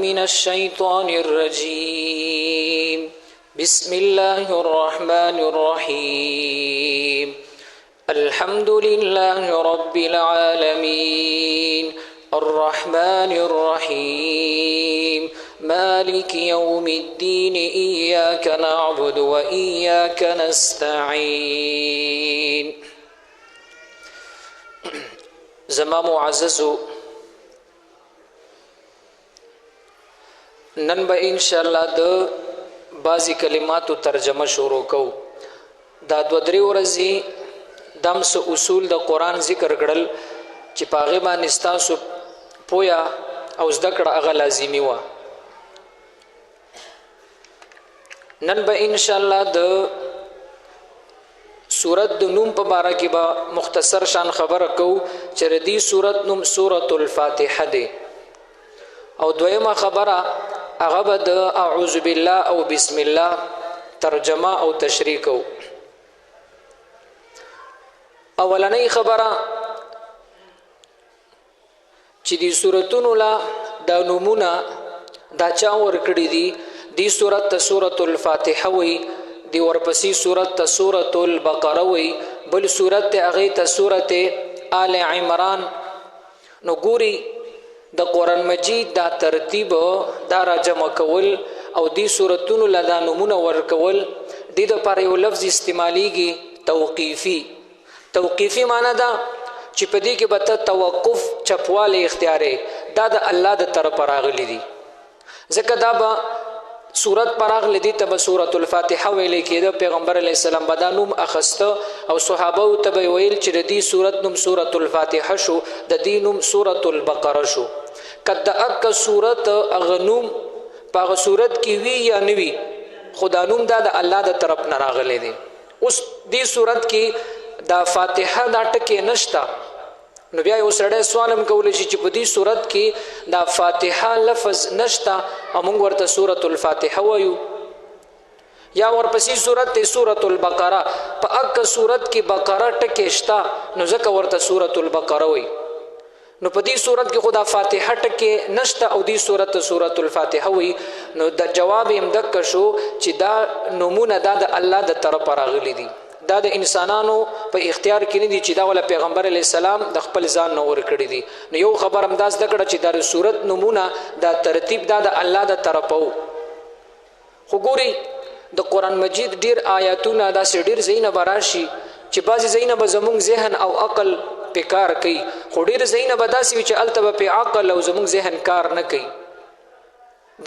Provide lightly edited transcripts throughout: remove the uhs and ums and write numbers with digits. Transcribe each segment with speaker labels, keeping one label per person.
Speaker 1: من الشيطان الرجيم بسم الله الرحمن الرحيم الحمد لله رب العالمين الرحمن الرحيم مالك يوم الدين إياك نعبد وإياك نستعين. زما معززو نن به ان شاء الله د بعضی کلماتو ترجمه شروع کو. دا دو درې ورځې دمس اصول د قران ذکر کړل چې پاغه باندې ستاسو پویا او زده کړه هغه لازمی و. نن به ان شاء الله د سورۃ د نوم په اړه کې به مختصر شان خبره کو چې ردی سورۃ نوم سورۃ الفاتحه ده او دویمه خبره هغه به د اعوذ بالله او بسم الله ترجمه او تشریح کو. اولنۍ خبره چې دی سورتونو لا د نمونه دا چا ورکړي دي دی سورۃ سورۃ الفاتحه وي دی ورپسې سورۃ سورۃ البقره وي بل سورۃ هغه ته سورۃ آل عمران. نو ګوري د قران مجید دا ترتیب دا راجمع کول او دی سورتونو لا د نمونه ورکول د دې لپاره یو لفظ استعماليږي توقیفي معنی دا چې په دې کې به توقف چپواله اختیاري دا د الله د طرف راغلي دي. ځکه دا به سورت پراغلی دی ته سورۃ الفاتحه ویل کېده. پیغمبر علیه السلام به دا نوم اخسته او صحابه ته به ویل چې د دې سورت نوم سورۃ الفاتحه شو د دې نوم سورۃ البقره شو. کله اک سورت اغنوم په سورت کې وی یا نوی خدا نوم دا د الله د طرف نه راغلی دی. اوس دې سورت کې دا فاتحه دا ټکی نشتا. نو بیا یو سړی سوالم کولی شي چې په دې صورت کې دا فاتحه لفظ نشتا او موږ ورته سورۃ الفاتحه وایو یا ورپسې صورت ته سورۃ البقره په اک صورت کې بقره ټکی شتا نو ځکه ورته سورۃ البقره وایي. نو په دې صورت کې خدا فاتحه ټکی نشتا او دې صورت سورۃ الفاتحه وایي. نو د جواب هم دک شو چې دا نمونه دا د الله د طرف راغلي دي. دا د انسانانو په اختیار کې نه دي چې دا ول پیغمبر علی السلام د خپل ځان نو ور کړی دي. نو یو خبر انداز دکړه چې د صورت نمونه دا ترتیب دا د الله د طرفو. خو ګوري د قران مجید ډیر آیاتونه دا ډیر زینه براشي چې بعضی زینه به زموږ ذهن او عقل په کار کوي خو ډیر زینه به داسي چې التبه په عقل او زموږ ذهن کار نه کوي.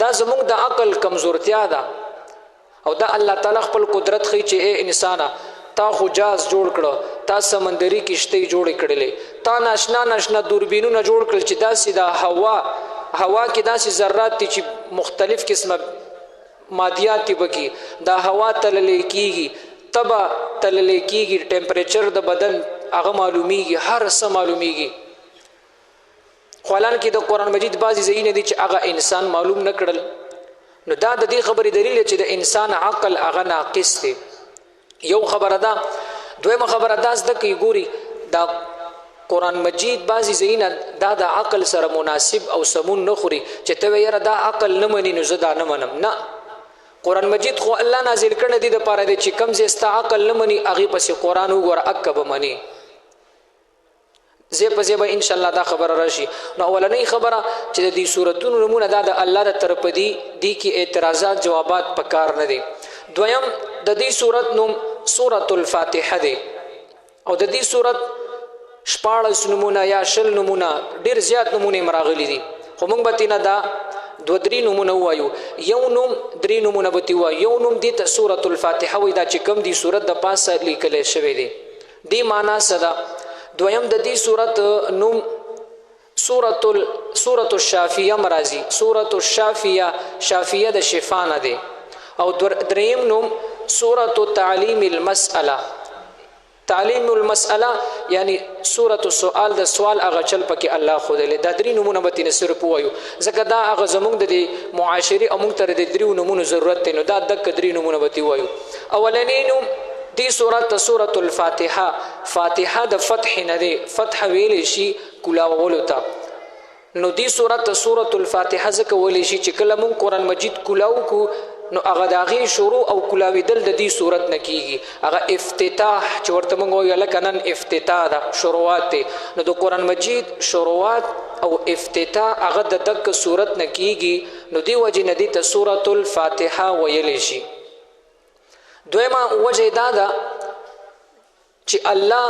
Speaker 1: دا زموږ د عقل کمزورتیا ده او دا الله تعالی خپل قدرت خي چې اے انسانه تا خو جاز جوړ کړه تا سمندري کشتۍ جوړ کړلې تا ناشنا دوربینونه جوړ کړل چې داسې د هوا کې داسې ذرات دي چې مختلف قسمه مادیات بکی دا هوا تللې کیږي تبا تللې کیږي ټمپریچر د بدن هغه معلومیږي هر څه معلومیږي. خلان کې د قران مجید بعضی ځایونه دي چې هغه انسان معلوم نه کړل. نو دا د دې خبرې دلیل چې د انسان عقل هغه ناقص دی. یو خبره ده. دویمه خبره ده د کی ګوري دا قران مجید بعضی زینه دا د عقل سره مناسب او سمون نه خوري چې ته یې دا عقل نه مني نو زه دا نه منم. نه قران مجید خو الله نازل کړی دی د پاره دی چې کم زستا عقل نه مني هغه پسې قران وګور اکب مني زه په ان شاء الله دا خبره راشي. نو اولنۍ خبره چې د دې سوراتونو نمونه دا د الله د طرف دی کې اعتراضات جوابات پکار نه دي. دویم د دې سورت نوم سورۃ الفاتحه دی او د دې سورت 14 نمونه یا شل نمونه ډیر زیات نمونه مراغلي دي. خو موږ به تینا دا دو درې نمونه وایو. یو نوم درې نمونه به تی وایو. یو نوم دې ته سورۃ الفاتحه وای دا چې کوم دی سورت د پاسه لیکل شوی دی دی معنا صدا. دویم د دې سورت نوم سورۃ الشافیه مرضی سورۃ الشافیه شافیه د شفا نه دی. او دریم نوم سورۃ تعلیم المسأله تعلیم المسأله یعنی سورۃ السؤال د سوال هغه چل پکې الله خو دې د درې نمونه به تین سر پوایو ځکه دا هغه زمونږ د معاشري او موږ تر د درې نمونه ضرورت دی. نو دا د درې نمونه به تی وایو. اولنی نوم دی سورۃ الفاتحه فاتحه د فتح نه دی. فتح ویل شي کلاولو ته نو دی سورت سورۃ الفاتحه ځکه ویلی شي چې کله مونږ قرآن مجید کلاو کو نو هغه د هغې شروع او کلاوېدل د دې صورت نه کیږي هغه افتتاح چې ورته مونږ وایو لکه نن افتتاح ده شروعات دی نو د قرآن مجید شروعات او افتتاح هغه د دغه صورت نه کیږي نو دی وجې نه دې ته سورۃ الفاتحه ویلی شي دویمه وجه دا ده چې الله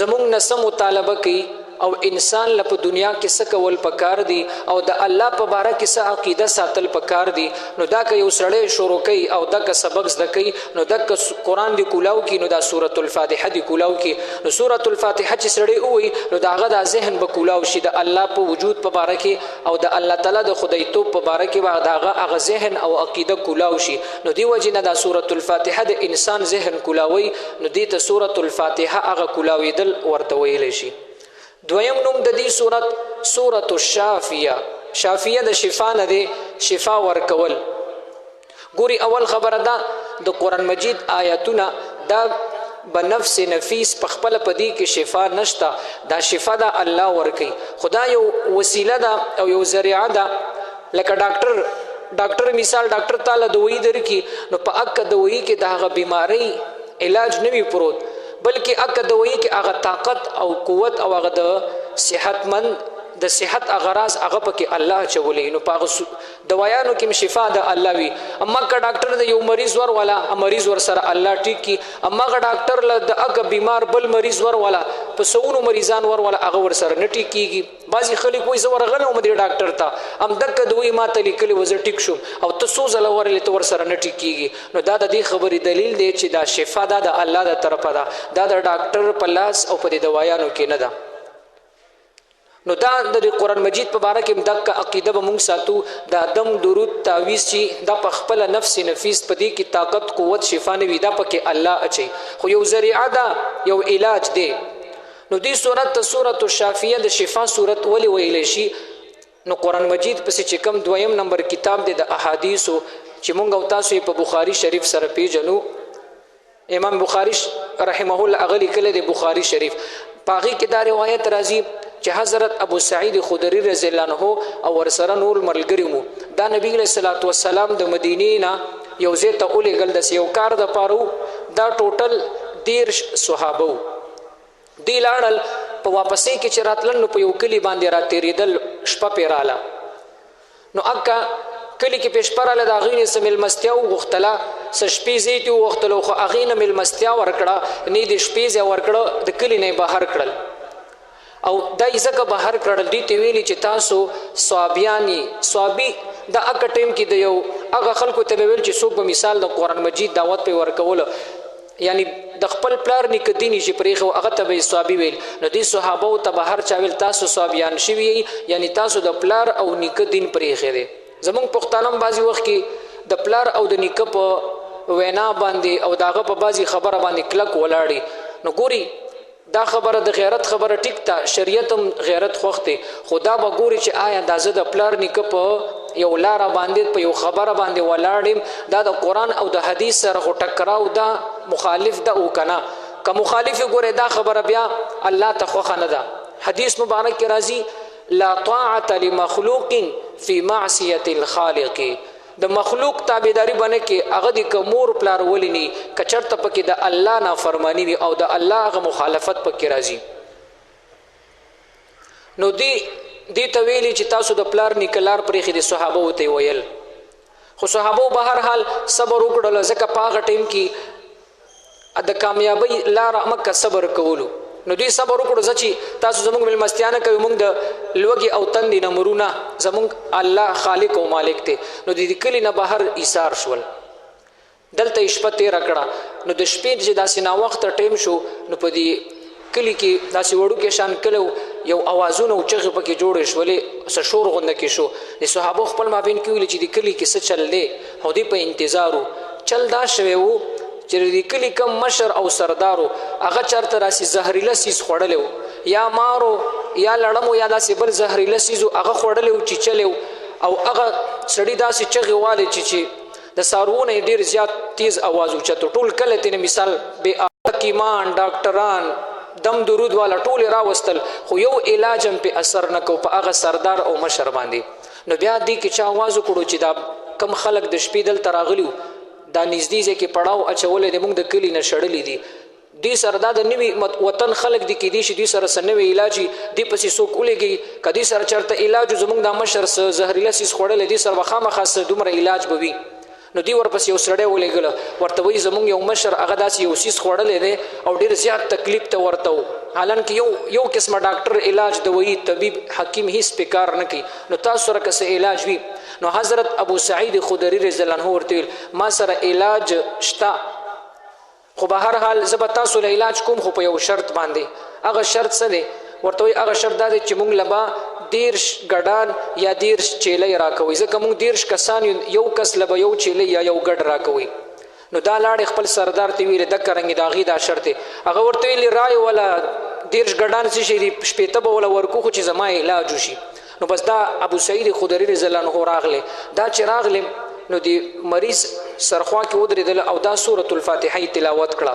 Speaker 1: زمونږ نه څه مطالبه کوي او انسان له په دنیا کې څه کول پکار دي او د الله په باره کې څه عقیده ساتل پکار دي نو دا که یو سړی شروع کوي او دغه سبق زده کوي نو دغه قرآن دی کولاو کی نو دا سورۃ الفاتحه دی کولاو کی نو سورۃ الفاتحه چې سړی ووایي نو د هغه د ذهن به کولاو شي د الله په وجود په باره کې او د الله تعالی د خدایتوب په باره کې به د هغه ذهن او عقیده کولاو شي نو دی وجې نه دا سورۃ الفاتحه د انسان ذهن کولاوي نو دې ته سورۃ الفاتحه هغه کولاوېدل ورته ویلی شي دویم نوم د دې صورت سورۃ الشافیه شافیه د شفا نه دی شفا ورکول ګوري اول خبره ده د قرآن مجید آیاتونه دا بنفس نفیس په خپل پدی کې شفا نشته دا شفا ده الله ورکي خدا یو وسیله ده او یو ذریعه ده لکه ډاکټر مثال ډاکټر تعالی دوی درکې نو په اک دوی کې دغه بیماری علاج نوي پروت بلکې اک دوی کې هغه طاقت او قوت او هغه د صحتمند د صحت اغراض هغه پکې الله چولې نو په دوايانو کې شفا ده الله وی اما که ډاکټر د یو مریض ور والا مریض ور سره الله ټیک کی اما که ډاکټر له د اګ بیمار بل مریض ور والا په سونو مریضان ور والا هغه ور سره نه ټیک کیږي بعضی خلک وایي زه ورغلم د ډاکټر ته ام دک دوی ما ته لیکلي وزه ټیک شوم او ته سو زله ورلې ته ور سره نه ټیک کیږي نو دا د دې خبرې دلیل دی چې دا شفا ده د الله د طرفه ده دا د ډاکټر په لاس او په دوايانو کې نه ده نو دا د قرآن مجید په باره کې دغه عقیده به مونږ ساتو دا دم درود تعویذ چې دا په خپل نفس نفیس په دې کې طاقت قوت شفا نه وي دا پکې الله اچي خو یو ذریعه ده یو علاج دی نو دې صورت ته سورۃ الشافیه د شفا صورت ولې ویلی شي نو قرآن مجید پسې چې کوم دویم نمبر کتاب دی د احادیثو چې مونږ او تاسو په بخاری شریف سره پیژنو امام بخاری رحمه الله اغلی کله د بخاری شریف پاغي کې دا روایت راځي چې حضرت ابو سعید خدری رضی الله عنه او ورسره نور ملګری مو دا نبی علیہ الصلوۃ والسلام د مدینې نه یو ځای ته اولېږل د یو کار د پاره دا ټوټل 13 صحابه دی لاړل په واپسې کې چې راتلل نو په یو کلی باندې راتېریدل شپه پیراله نو اکا کلی کې پېشپراله د اغینې سمل مستیا وغختله سشپې زیتی وغختلو خو اغینه مل مستیا ورکړه نه د شپې ز ورکړه د کلی نه بهر کړل او دا ځکه بهر کړل دي ته ویلي چې تاسو صوابیانی صوابي دا اکا ټیم کې د یو هغه خلکو ته ویل چې څوک به مثال د قرآن مجید دعوت په ورکول یعنی د خپل پلار نیک دیني چې پرېخو هغه ته به صوابي ویل نو دي صحابه ته بهر چا ویل تاسو صوابیان شوي یعنی تاسو د پلار او نیک دین پرېخې دي زمونږ پښتانم بعضی وخت کې د پلار او د نیک په وینا باندې او داغه په بعضی خبره باندې کلک ولاړی نو ګوري دا خبره د غیرت خبره ټیک تا شریعت هم غیرت خوخته خدا به ګوري چې آیا اندازه د پلار نیک په یو لار باندې په یو خبره باندې ولاړم دا د قرآن او د حدیث سره ټکراو دا مخالف ده او کنه که مخالف ګوره دا خبره بیا الله ته خوخه نه ده حدیث مبارک کې راځي لا طاعه لمخلوق فی معصیه الخالق د مخلوق تابعداري باندې کې هغه د کمور پلار ولینی کچرته پکې د الله نافرمانی وي او د الله هغه مخالفت پکې راځي نو دی تویلی چې تاسو د پلار نکلار پرېخي د صحابه وته ویل خو صحابه به هر حال صبر وکړل ځکه پاغه ټیم کې د کامیابی لار مکه صبر کولو نو دوی صبر وکړو چې تاسو زموږ ملمستیانه کوي موږ د لوګي او تندې نمرونه زموږ الله خالق او مالک ته نو د کلی نه بهر ایثار شول دلته شپه تیر کړه نو د شپې چې داسې نا وخت ټیم شو نو په دې کلی کې داسې وړو کې شان کلو یو اوازونه او چغې پکې جوړې شولې څه شور غونډه کې شو د صحابه خپل مابین کې ویل چې د کلی کې څه چل دی هو دې په انتظارو چل دا شوی وو چې د کلی کم مشر او سردارو هغه چرته راسي زهريله سیس خوړلو یا مارو یا لړمو یا داسې بل زهريله سیزو هغه خوړلو چې چلو او هغه سړی داسې چغې والي چې د سارونه ډیر زیات تیز आवाज اوچت ټول کله تینه مثال به حکیمان ډاکټران دم درود والا ټول راوستل خو یو علاج هم په اثر نه کو په هغه سردار او مشر باندې نو بیا دې کې چا आवाज وکړو چې دا کم خلک د شپې دلته راغلیو دا نږدې ځای کې پړاو اچولې دی موږ د کلي نه شړلې دي دې سره دا د نوي وطن خلک دي کېدای شي دې سره څه نوی علاج دې پسې څوک ولګي که دې سره چېرته علاج زموږ دا مشر څه زهریله څیز خوړلی دې سره به خامخا څه دومره علاج به وي نو دوی ورپسې یو سړی ولېږله ورته وایي زموږ یو مشر هغه داسې یو څیز خوړلی دی او ډېر زیات تکلیف ته ورته و حالانکه یو قسمه ډاکټر علاج دوایي طبیب حکیم هیڅ پې کار نه کوي نو تاسو سره که څه علاج وي نو حضرت ابو سعید خدري رضی الله عنه ورته ویل ما سره علاج شته خو به هر حال زه به تاسو له علاج کوم خو په یو شرط باندې هغه شرط څه دی ورته وایي هغه شرط دا دی چې موږ له به 10 ګډان یا 10 چیلۍ راکوي ځکه موږ 10 کسان یو کس له به یو چیلۍ یا یو ګډ راکوي نو دا لاړې خپل سردار ته ویلې دکه رنګې د هغې دا شرط دی هغه ورته ویلې رای ولا 10 ګډان څه شي دي شپېته به وله ورکو خو چې زما علاج وشي نو بس دا ابو سعید خدري رضی الله عنه راغلی دا چې راغلی نو د مریض سرخوا کې ودرېدل او دا سورة الفاتحه تلاوت کړه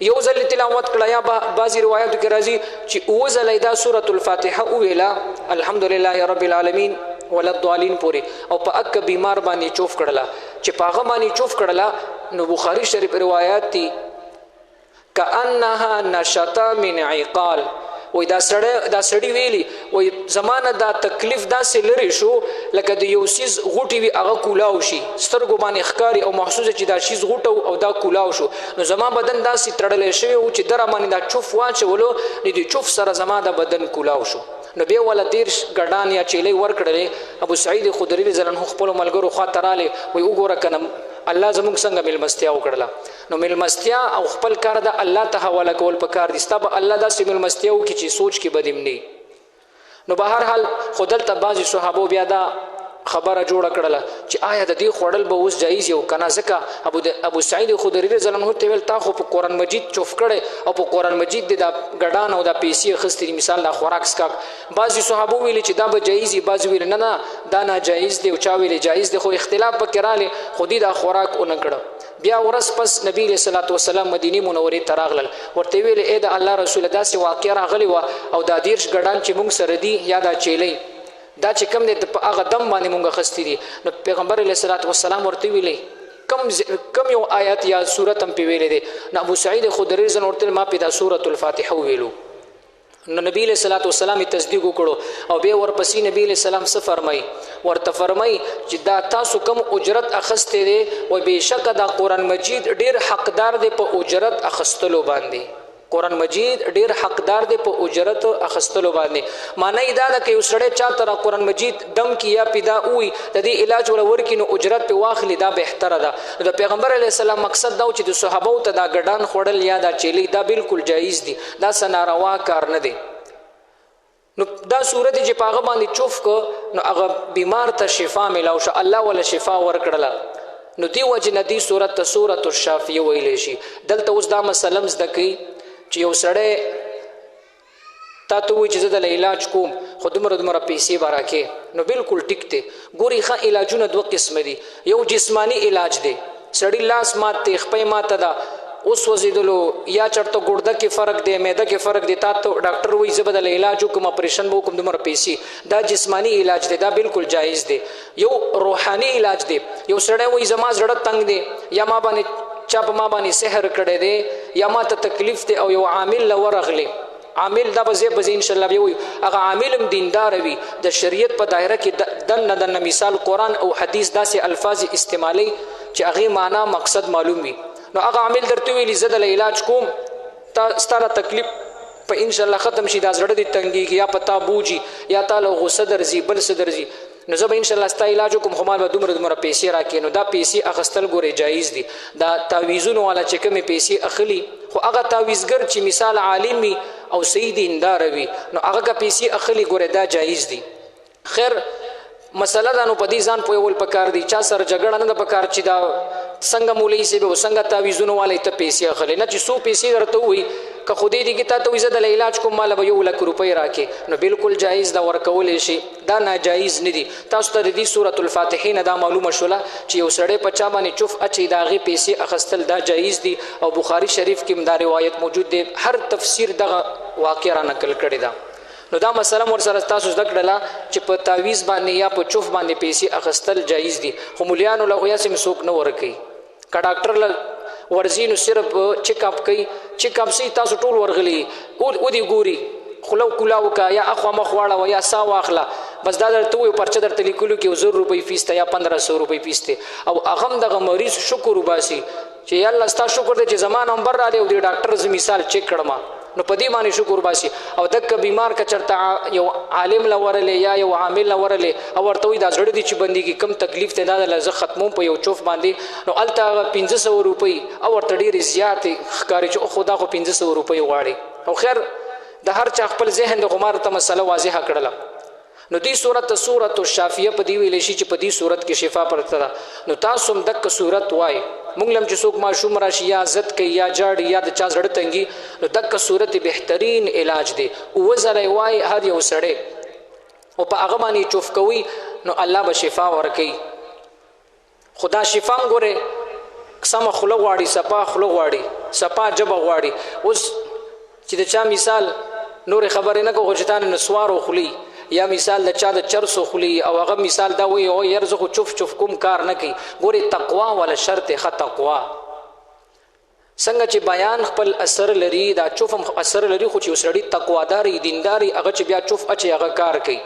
Speaker 1: یو ځل تلاوت کړه یا بعضې روایاتو کې راځي چې اووه ځله دا سورة الفاتحه وویله الحمدلله رب العالمین ولا الضالین پورې او په اکه بیمار باندې چوف کړله چې په هغه باندې چوف کړله نو بخاري شریف روایات دي کأنها نشطه من عقال وای دا سړی ویلی وای زمانه دا تکلیف داسې لرې شو لکه د یو څیز غوټې وي هغه کولاو شي سترګو باندې ښکاري او محسوسه چې دا چیز غوټه او دا کولاو شو نو زما بدن داسې تړلی شوی و چې دره باندې دا چوف واچولو نو د چوف سره زما د بدن کولاو شو نو بیا ولا 10 ګډان یا چیلۍ ورکړلې ابو سعید خدري رضی الله عنه خپلو ملګرو خواته رالی وایي وګوره که نه الله زموږ څنګه میلمستیا وکړله نو میلمستیا او خپل کار د الله ته حواله کول پکار دي ستا به الله داسې میلمستیا وکړي چې سوچ کې به دې نه نو به هر حال خو دلته بعضې صحابو بیا دا خبره جوړه کړله چې آیا د دې خوړل به اوس جایز یو که نه ځکه ابو سعید خدري رضی الله عنه ته ویل تا خو په قرآن مجید چوف کړی او په قرآن مجید د دا ګډان او دا پیسې اخیستې دي مثال دا خوراک سکاک بعضې صحابو ویلي چې دا به جایز وي بعضې ویلي نه دا ناجایز دی او چا ویلي جایز دی خو اختلاف پکې رالی خو دوی دا خوراک ونه کړه بیا ورځ پس نبی علیه صلات وسلام مدینې منورې ته راغلل ورته ویلې ای د الله رسوله داسې واقع راغلی وه او دا 10 ګډان چې موږ سره دي یا دا چیلۍ دا چې کم دی په هغه دم باندې مونږ اخیستي دي نو پیغمبر علیه صلات وسلام ورته ویلی کم یو آیت یا صورت هم پې ویلی دی نو ابو سعید خدري رضی الله عنه ما پې دا سورة الفاتحه وویلو نو نبی علیه صلات وسلام یې تصدیق وکړو او بیا ورپسې نبی علیه السلام څه فرمایي ورته فرمایي چې دا تاسو کم اجرت اخیستی دی و بېشکه دا قرآن مجید ډېر حقدار دی په اجرت اخیستلو باندې قرآن مجید ډیر حقدار دی په اجرت اخیستلو باندې معنی دا ده که یو سړی چاته را قرآن مجید دم کی یا پیدا وي د دې علاج ولا ورکړي نو اجرت پې واخلي دا بهتره ده د پیغمبر علیه السلام مقصد دا و چې د صحابو ته دا ګډان خوړل یا دا چیلۍ دا بالکل جایز دي دا څه ناروا کار نه دی نو دا صورت چې په هغه باندې چوف که نو هغه بیمار ته شفا میلاو شه الله ولا شفا ورکړله نو دی وجې نه دې صورت ته سورة الشافیه ویلی شي دلته اوس دا مسله م زده کوي چې یو سړی تا ته وایي چې زه د علاج کوم خو دومره پیسې به راکې نو بالکل ټیک دی ګورې ښه علاجونه 2 قسمه دي یو جسمانی علاج دی سړی لاس مات دی خپۍ ماته ده اوس وزېدلو یا چېرته ګرده کې فرق دی معده کې فرق دی تا ته ډاکټر وایي زه به د علاج وکړم اپریشن به وکړم دومره پیسې دا جسمانی علاج دی دا بالکل جایز دی یو روحاني علاج دی یو سړی وایي زما زړه تنګ دی یا ما باندې چا په ما باندې سحر کړی دی یا ما ته تکلیف دی او یو عامل له ورغلی عامل دا به زه انشاءالله بیا وایو هغه عامل هم دیندار وي د شریعت په دایره کې دننه مثال قرآن او حدیث داسې الفاظ استعمالی چې هغې معنا مقصد معلوم وي نو هغه عامل درته ویلي زه د علاج کوم ستا تکلیف په انشاءالله ختم شي دا زړه دې تنګېږي یا په تا بوجي یا تا له غصه درځي بل څه درځي نو زه به انشاءالله ستا علاج وکړم خو ما به دومره پیسې راکړي نو دا پیسې اخیستل ګورې جایز دي دا تعویزونو والا چې کومې پیسې اخلي خو هغه تعویزګر چې مثال عالم وي او صحیح دیندار وي نو هغه که پیسې اخلي ګورې دا جایز دي خیر مسله دا نو په دې ځان پوهول پکار دي چا سره جګړه نه ده پکار چې دا څنګه مولوي صاحب او څنګه تعویزونو والی ته پیسې اخلي نه چې څو پیسې درته ووایي که خودی دي کې تا ته زه د علاج کوم مال به 1 لک روپۍ راکې نو بالکل جایز دا ورکول شي دا ناجایز نه دي تاسو ته د سورۃ الفاتحه نه دا معلومه شوله چې یو سړی په چا باندې چوف اچي داغه پیسې اخستل دا جایز دي او بخاری شریف کې دا روایت موجود دی هر تفسیر دغه واقع را نقل کړی دا نو دا مسله ور سره تاسو زده کړله چې په تعویز باندې یا په چوف باندې پیسې اخستل جایز دي خو مليانو له غیا سم سوق نه ورکي کا ډاکټر ورزینو صرف چیک اپ کوي چیک اپ سي تاسو ټول ورغلي او دی ګوري خلو کلاو کا یا اخو مخواړه یا سا واخله بس دا درته وي پرچه درته لیکلو کې 100 روپۍ فیس ته یا 1500 روپۍ فیس ته او اغم دغه مریض شکر وباسي چې یا الله ستاسو شکر دې چې زمان نمبر را دی او دی ډاکټر ز مثال چیک کړم نو پدی باندې شکر باسي او دک بیمار کا چرته یو عالم لورلې یا یو عامل لورلې او ورته وي دا زړه دي چې بندي کې کم تکلیف ته دا لزه ختمو په یو چوف باندې نو الته 1500 روپۍ او ورته ډیر زیات ښکاری چې خدا خو 1500 روپۍ غواړي او خیر د هر چا خپل ذهن د غمار ته مسله واضحه کړله نو دی سورۃ الشافیه په دی ویل شي چې په دی صورت کې شفا پرته ده نو تاسو هم دک صورت وای مونږ لم چې څوک معشوم راشي یا عزت کوي یا جاړي یا د چا زړه تنګي نو دک صورت بهترین علاج دی او وزره وای هر یو سړی او په هغه باندې چوف کوي نو الله به شفا ورکړي خدا شفا ګوره سم خلو غواړي صفا خلو غواړي صفا جب غواړي اوس چې د چا مثال نور خبرې نه کو غوښتان نسوارو خلی یا مثال د چا د چرسو خلی او هغه مثال دا وی او يرزه خو چوف چوف کوم کار نه کوي ګوري تقوا ولا شرط خ تقوا څنګه چې بیان خپل اثر لري دا چوف هم اثر لري خو چې وسړي تقواداري دینداري هغه چې بیا چوف اچي هغه کار کوي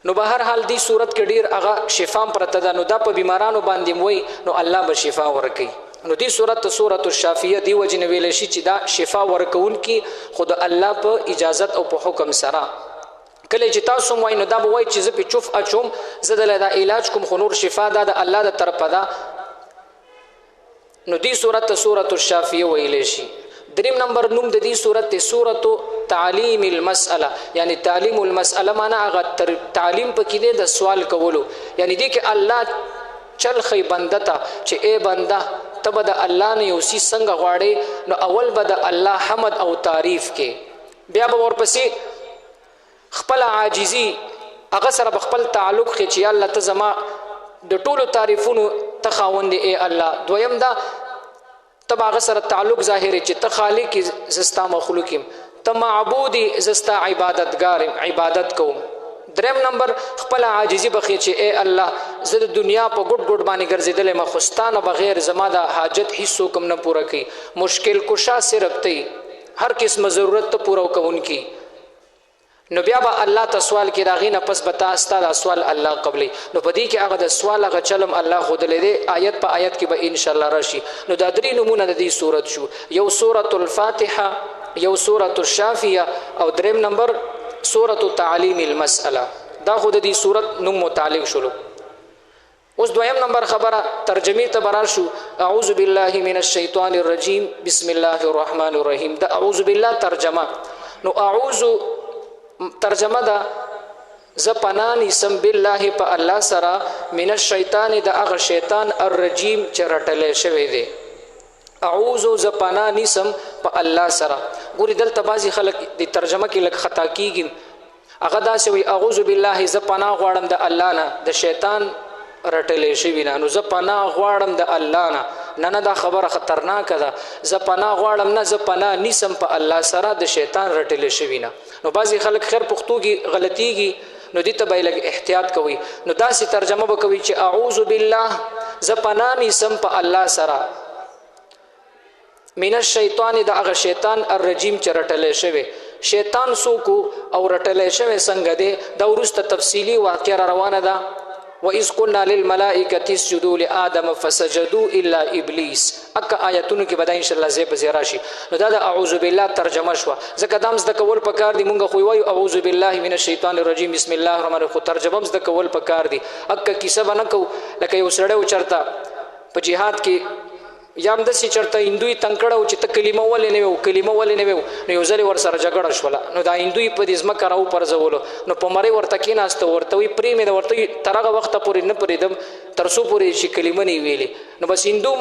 Speaker 1: نو به هر حال دی صورت کې ډیر هغه شفا پرته ده نو دا په بیمارانو باندې وای نو الله به شفا ورکړي نو دی سورۃ الشافیه دی وجن ویل شي چې دا شفا ورکون کی خود الله په اجازت او په حکم سره کله چې تاسو وای نو دا به وای چې زه په چوف اچوم زه د علاج کوم خنور شفا دا د الله د طرفه ده نو دی سورۃ الشافیه ویل شي دریم نمبر نوم د دې سورۃ تعلیم المسأله یعنی تعلیم المسأله معنا هغه تعلیم پکې دی د سوال کولو یعنی دی کې الله چل خی بندتا چې اے بنده تب د الله نه یو سی څنګه غواړي نو اول به د الله حمد او تعریف کې بیا به ورپسې خپل عاجزی هغه سره خپل تعلق کې چې الله ته زما د ټولو تعریفونو ته خاوند اے الله دویم دا تب هغه سره تعلق ظاهر چې ته خالق زستا مخلوق ته معبودی زستا عبادت کوم دریم نمبر خپل عاجزی بخې چې اے الله زه د دنیا په ګډ ګډ باندې ګرځیدل ما خوستانه بغیر زما د حاجت هیڅ کوم نه پوره کی مشکل کشا صرف تی هر قسم ضرورت ته پوره کوون کی نو بیا به الله ته سوال کې راغی نه پس بتا استاد سوال الله قبلي نو پدې کې هغه د سوال هغه چلم الله خود لیدې آیت په آیت کې به ان شاء الله راشي نو دا درې نمونه د دې سورۃ شو یو سورۃ الفاتحه یو سورۃ الشافیه او دریم نمبر سورۃ تعلیم المسأله دا خود دې سورۃ نوم متعلق شلو اوس دویم نمبر خبره ترجمه ته برار شو اعوذ بالله من الشیطان الرجیم بسم الله الرحمن الرحیم دا اعوذ بالله ترجمه نو اعوذ ترجمه دا ز پنانی سم بالله په الله سره من الشیطان دا هغه شیطان الرجیم چې رټل شوی دی اعوذ ز پنانی سم په الله سره ګوري دلته بازي خلک د ترجمه کې لک خطا کیږي هغه دا سوي اعوذ بالله ز پناه غواړم د الله نه د شیطان رټلې شوی نه نو ز پناه غواړم د الله نه دا خبره خطرناک ده ز پناه غواړم نه ز پناه نیسم په الله سره د شیطان رټلې شوی نه نو بازي خلک خیر پښتو کې غلطيږي نو دې ته به لګ احتیاط کوي نو دا سي ترجمه وکوي چې اعوذ بالله ز پناه نیسم په الله سره من الشیطان دا هغه شیطان الرجیم چې رټلې شوی شیطان سوکو او رټلې شوی څنګه دی دا ورسته تفصیلی واقعه روانه ده وَإِذْ قُلْنَا لِلْمَلَائِكَةِ اسْجُدُوا لِآدَمَ فَسَجَدُوا إِلَّا إِبْلِيسَ اک آیاتونو کې بدای ان شاء الله زه په زیرا شي نو دا د اعوذ بالله ترجمه شو ځکه دام زده کول پکار دی مونږ خو وایو اعوذ بالله من الشیطان الرجیم بسم الله الرحمن الرحیم ترجمه زده کول پکار دی اک کیسه بنه کو لکه یو سړی چرته په جهاد کې یم د سي چرته هندوی تنکړو چې ته کلمه ولې نه وو کلمه ولې نه وو نو یو ځل ور سره جګړه شوله نو دا هندوی په دې ځمکه راو پرځولو نو په مری ورته کې ناست ورته وی پریمه د ورته ترغه وخت پورې نه پریدم ترسو پورې شي کلمه نه ویلې نو بس هندو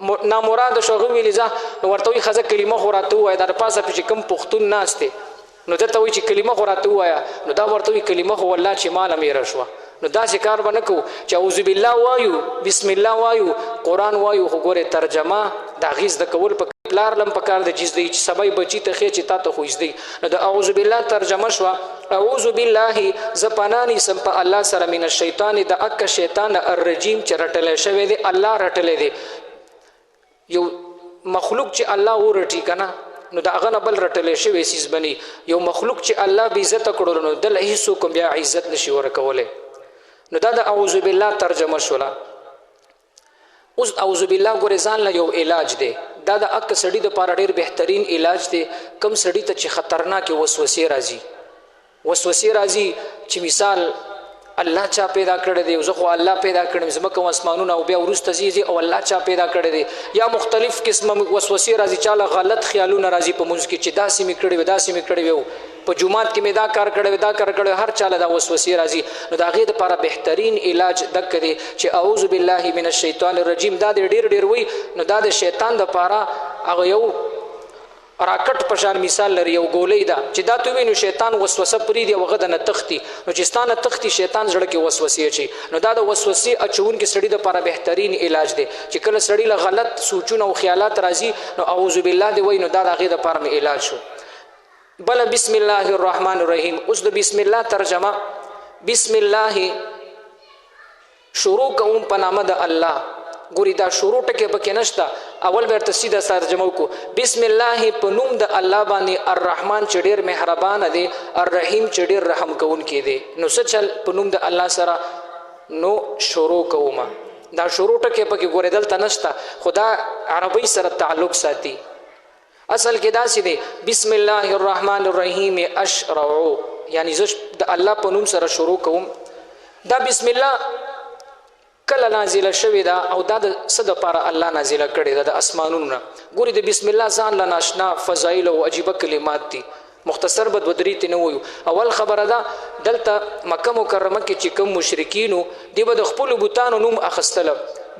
Speaker 1: نامراد شوغه ویلی ځه نو ورته وایي ښځه کلمه خو راته ووایه دا د پاسه چې کوم پښتون ناست دی نو درته وایي چې کلمه خو راته ووایه نو دا ورته وایي کلمه خو والله چې ماله میره شوه نو داسې کار به نه کوو چې اعوذ بالله وایو بسم الله وایو قرآن وایو خو ګورې ترجمه د هغې زده کول په پلار لم پکار د چې زده چې سبا یې بچي ته ښې چې تا ته خو زده نو د اعوذ بالله ترجمه شوه اعوذ بالله زه پناه نیسم په الله سره من الشیطان د اکه شیطان الرجیم چې رټلی شوی دی الله رټلی دی یو مخلوق چې الله ورټي کنه نو د هغه نه بل رټلی شوی څیز بني یو مخلوق چې الله بې عزته کړلو نو دله هېڅوک بیا عزت نشي ورکولی نو دا د اعوذ بالله ترجمه شوله اوس اعوذ بالله ګورې ځان له یو علاج دی دا د اک سړي دپاره ډېر بهترین علاج دی کم سړي ته چې خطرناکې وسوسې راځي چې مثال الله چا پیدا کړی دی زه خو الله پیدا کړم ځمکه او اسمانونه او بیا وروسته ځي او الله چا پیدا کړی دی یا مختلف قسمه وسوسې راځي چاله غلط خیالونه راځي په منځ کې چې داسې مې کړی وي داسې مې کړی وي په جومات کې مې دا کار کړی وي دا کار کړی هر چاله دا وسوسې راځي نو د هغې دپاره بهترین علاج دکه دی چې اعوذ بالله من الشیطان الرجیم دا دی ډېر وي نو دا د شیطان دپاره هغه یو راکټ پشان مثال لري یو ګولۍ ده چې دا تو وینو شیطان وسوسه پرېږدي او هغه دنه تښتي نو چې ستا نه تښتي شیطان زړه کې وسوسې اچوي نو دا د وسوسې اچوونکي سړي دپاره بهترین علاج دی چې کله سړي له غلط سوچونه او خیالات راځي نو اعوذ بالله دی وایي نو دا د هغې دپاره مې علاج شو بله بسم الله الرحمن الرحیم اوس د بسم الله ترجمه بسم الله شروع کوم په نامه د الله ګوري دا شروع ټکی پکې نشته اول به ورته سیده ترجمه وکړو بسم الله په نوم د الله باندې الرحمن چې ډېر مهربانه دی الرحیم چې ډېر رحم کوونکی دی نو څه چل په نوم د الله سره نو شروع کومه دا شروع ټکی پکې ګورې دلته نشته خو دا عربۍ سره تعلق ساتي اصل کې داسې دی بسم الله الرحمن الرحیم اشرعو یعنی زه د الله په نوم سره شروع کوم دا بسم الله کله نازله شوې ده او دا د څه دپاره الله نازله کړې ده د اسمانونو نه ګورې د بسم الله ځان له ناشنا فضایل او عجیبه کلمات دي مختصر به دوه درې ترې نه وایو اول خبره ده دلته مکه مکرمه کې چې کوم مشرکینو دی به د خپلو بوتانو نوم اخیستله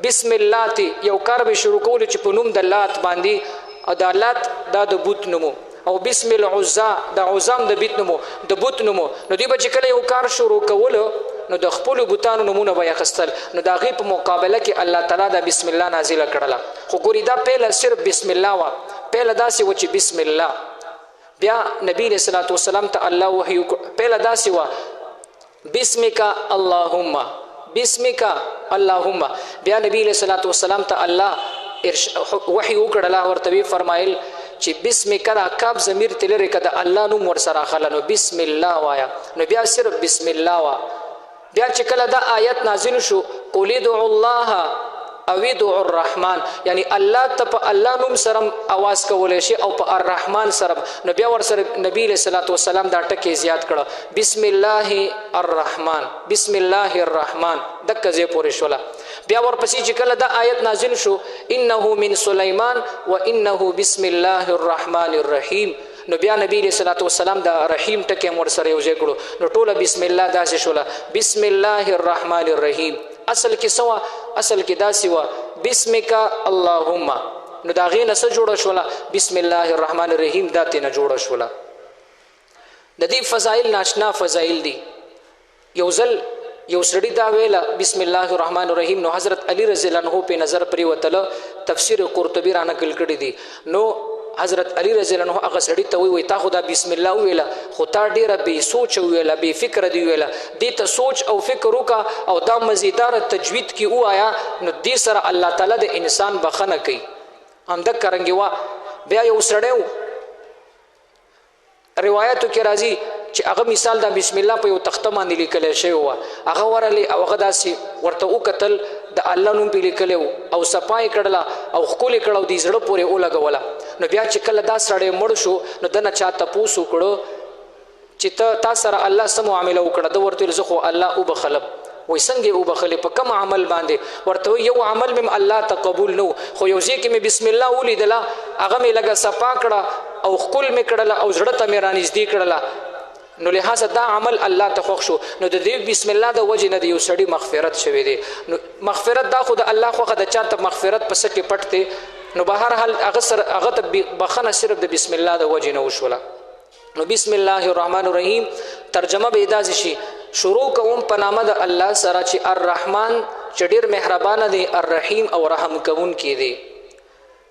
Speaker 1: بسم الله تی یو کار به شروع کولو چې په نوم د لات باندې او د لات دا د بوت نومو او بسم العزا د عزام د بوت نومو نو دی به چې کله یو کار شروع کولو نو د خپلو بوتانو نومونه به یې اخیستل نو د هغې په مقابله کې الله تعالی دا بسم الله نازله کړله خو ګورې دا پیله صرف بسم الله وه پیله داسې وه چې بسم الله بیا نبی علیه صلات وسلام ته الله وحی پیله داسې وه بسمک اللهم بیا نبی علیه صلات وسلام ته الله وحی وکړ الله ورته وی فرمایل چې بسمک دا کاف ضمیر ته لرې که د الله نوم ورسره اخله نو بسم الله وایه نو بیا صرف بسم الله وه بیا چې کله دا آیت نازل شو قل ادعوا الله او ادعوا الرحمن یعنی الله ته په الله نوم سره आवाज کولی شي او په الرحمن سره نو بیا ورسره نبی علیه صلات وسلام دا ټکی زیات کړه بسم الله الرحمن دکه ځای پورې شوله بیا ورپسې چې کله دا آیت نازل شو انه من سلیمان و انه بسم الله الرحمن الرحیم نو بیا نبی علیہ الصلوۃ والسلام دا رحیم ټکی ور سره یو ځای کړو نو ټوله بسم الله داسې شوله بسم الله الرحمن الرحیم اصل کې سوا اصل کې داسې وه بسمک اللهم نو دا غې نه څه جوړه شوله بسم الله الرحمن الرحیم دا ترې نه جوړه شوله د دې فضایل ناشنا فضایل دي یو ځل یو سړي دا ویله بسم الله الرحمن الرحیم نو حضرت علی رضی الله عنه په نظر پرې وتله تفسیر قرطبی را نقل کړی دي نو حضرت علی رضی الله عنه هغه سړي ته وی تا خو دا بسم الله ویله خو تا ډیره بې سوچ ویله بې فکره دی ویله دې ته سوچ او فکر وکړه او دا مزیدار تجوید کې ووایه نو دې سره الله تعالی د انسان بخښنه کوي همدک رنګې وه بیا یو سړی روایتو کې راځي چې هغه مثال دا بسم الله په یو تخته باندې لیکلی شوی وه هغه ورغلی او هغه داسې ورته وکتل د الله نوم پې لیکلی و او صفا یې کړله او ښکلې کړه او دې زړه پورې ولګوله نو بیا چې کله دا سړی مړ شو نو ده نه چا تپوس وکړو چې تا سره الله څه معامله وکړه ده ورته ویل زه خو الله وبخلم وای څنګه وبخلې په کوم عمل باندې ورته یو عمل مې الله ته قبول نه خو یو ځای کې مې بسم الله ولیدله هغه مې لږه صفا کړه او ښکل مې کړله او زړه ته مې رانږدې کړله نو لہذا دا عمل الله ته خوښ شو. نو د دې بسم الله د وجې نه د یو سړي مغفرت شوی دی. نو مغفرت دا خو د الله خوښه د چا ته مغفرت په څه کې پټ دی. نو بهر حال هغه ته بخښنه صرف د بسم الله د وجې نه وشوله. نو بسم الله الرحمن الرحیم ترجمه به دا شي شروع کوم په نامه د الله سره چې الرحمن چې ډېر مهربانه دی، الرحیم او رحم کوونکی دی.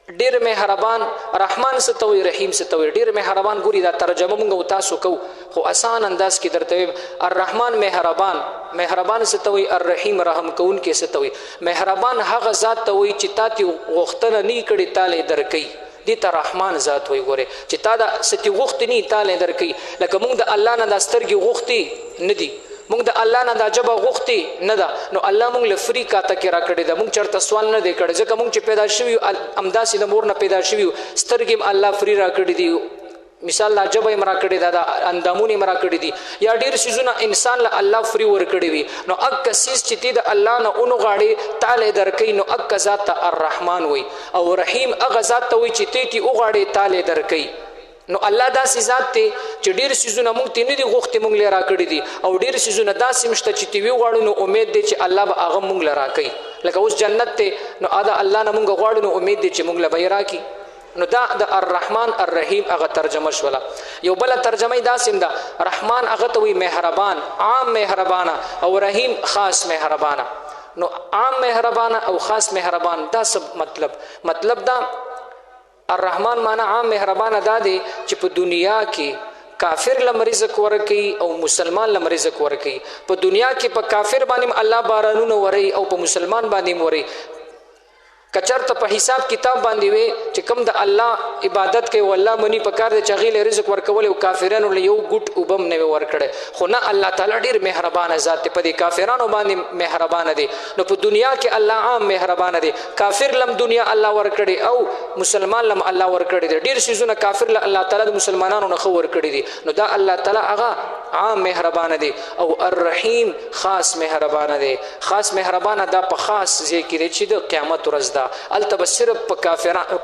Speaker 1: ډېر مهربان، رحمان څه ته وایي، رحیم څه ته وایي. ډېر مهربان ګوري دا ترجمه موږ تاسو کوو خو آسان انداز کې درته وایم. الرحمن مهربان، مهربان څه ته وایي، الرحیم رحم کوونکی څه ته وایي. مهربان هغه ذات ته وایي چې تا ته غوښتنه نه کړې تاله درکوي، دې ته رحمان ذات وایي. ګورې چې تا دا څه غوښتې نه تاله درکوي. لکه موږ د الله نه دا سترګې غوښتې نه دي، موږ د الله نه دا جبه غوښتې نه ده. نو الله موږ له فری کاته کې راکړې ده، موږ چېرته سوال نه دی کړی. ځکه موږ چې پیدا شوي یو همداسې د مور نه پیدا شوي یو، سترګې هم الله فری راکړي دي، مثال لا جبه یې راکړې ده، د اندامونه یې راکړي دي، یا ډېر څیزونه انسان له الله فری ورکړي وي. نو اګه څیز چې تی د الله نه ونغواړې تاله درکوي، نو اګه ذات ته الرحمن وایي. او رحیم هغه ذات ته وایي چې تی تی وغواړې تاله درکوي. نو الله داسې ذات دی چې ډېر څیزونه موږ ته نه دي غوښتي، موږ له راکړي دي، او ډېر څیزونه داسې مشته چې تی وغواړو نو امید دی چې الله به هغه موږ له راکوي. لکه اوس جنت دی، نو دا الله نه موږ غواړو نو امید دی چې موږ له به یې راکړي. نو دا د الرحمن الرحیم هغه ترجمه شوله. یو بله ترجمه یې داسې ده، رحمان هغه ته وایي مهربان، عام مهربانه، او رحیم خاص مهربانه. نو عام مهربانه او خاص مهربان دا څه مطلب دا الرحمن معنا عام مهربانه دا دی چې په دنیا کې کافر لم رزق ورکي او مسلمان لم رزق ورکي. په دنیا کې په کافر باندې الله بارانونه وري او په مسلمان باندې وري. کچرته په حساب کتاب باندې وي چې کوم د الله عبادت کوي والله منی په کار د چغیل رزق ورکول او کافرانو له یو ګټ وبم نه ورکړي. خو نه، الله تعالی ډیر مهربانه ذات دی، په دې کافرانو باندې مهربانه دی. نو په دنیا کې الله عام مهربانه دی، کافر لم دنیا الله ورکړي او مسلمان لم الله ورکړي دی. ډیر شیزونه کافر له الله تعالی د مسلمانانو نه خو ورکړي دي. نو دا الله تعالی هغه عام مهربانه دی. او الرحیم خاص مهربانه دی. خاص مهربانه دا په خاص ذکر چې د قیامت ورځ ده الته صرف په کافرانو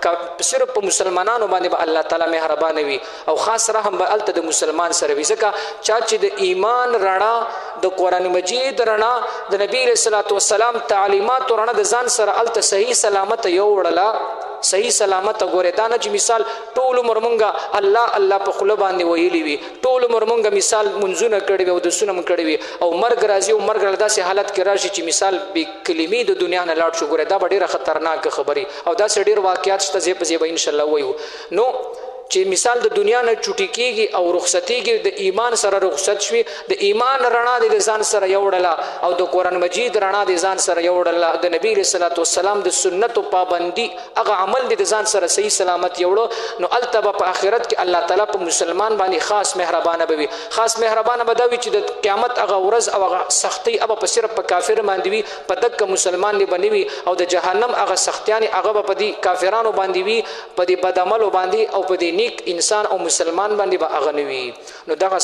Speaker 1: صرف په مسلمانانو باندې به الله تعالی مهربان وي، او خاص رحم به الته د مسلمان سره وي. ځکه چا چې د ایمان رڼا، د قرآن مجید رڼا، د نبی رسول الله والسلام تعلیمات رڼا د ځان سره الته صحیح سلامت یو وړله، صحیح سلامت ګورې. دا نه چې مثال ټول عمر مونږه الله الله په خوله باندې ویلي وي، ټول عمر مونږه مثال منځونه کړي وي او دسونه مونږ کړي وي، او مرګ راځي او مرګ داسې حالت کې راشي چې مثال بې کلمې د دنیا نه لاړ شو. ګورې دا به ډېره خطرناک خبرې او داسې ډېر واقعات شته زی په زی به انشاءالله وایو. نو چې مثال د دنیا نه چوټي کېږي او رخصتېږي، د ایمان سره رخصت شوي، د ایمان رڼا د ځان سره یو وړله، او د قرآن مجید رڼا د ځان سره یو وړله، د نبی رسول الله والسلام د سنتو پابندي هغه عمل د ځان سره صحیح سلامت یو وړو. نو الته به په آخرت کې الله تعالی په مسلمان باندې خاص مهربانه به وي. خاص مهربانه به دا وي چې د قیامت هغه ورځ او هغه سختۍ هغه په صرف په کافر باندې وي، په دک مسلمان نه باندې وي، او د جهنم هغه سختیان هغه په دې کافرانو باندې وي، په دې بد عملو باندې او په دې نیک انسان او مسلمان باندې به هغه نه وي. نو دغه